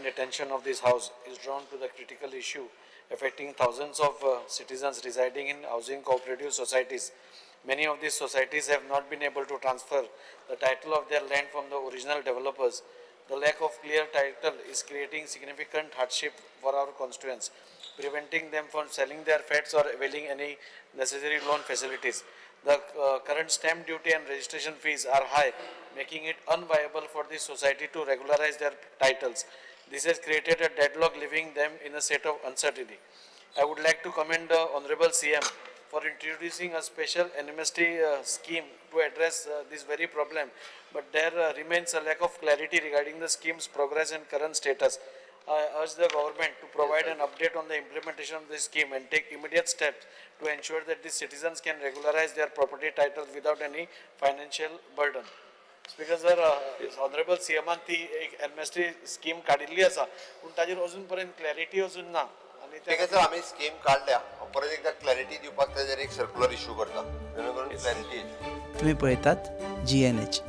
kind attention of this House is drawn to the critical issue affecting thousands of citizens residing in housing cooperative societies. Many of these societies have not been able to transfer the title of their land from the original developers. The lack of clear title is creating significant hardship for our constituents, preventing them from selling their flats or availing any necessary loan facilities. The current stamp duty and registration fees are high, making it unviable for the society to regularize their titles. This has created a deadlock, leaving them in a state of uncertainty. I would like to commend the Honorable CM for introducing a special amnesty scheme to address this very problem, but there remains a lack of clarity regarding the scheme's progress and current status. I urge the government to provide an update on the implementation of this scheme and take immediate steps to ensure that the citizens can regularize their property titles without any financial burden. Speaker sir, Honorable CM ती एक amnesty scheme काढिल्ली आसा, पण ताजेर अजून पर्यंत clarity अजून ना. ठीक आहे सर, आम्ही स्कीम काढल्या, परत एकदा क्लॅरिटी दिवपाक ताजेर एक सर्क्युलर इश्यू करता जेणेकरून क्लॅरिटी येईल. तुम्ही पळयतात GNH.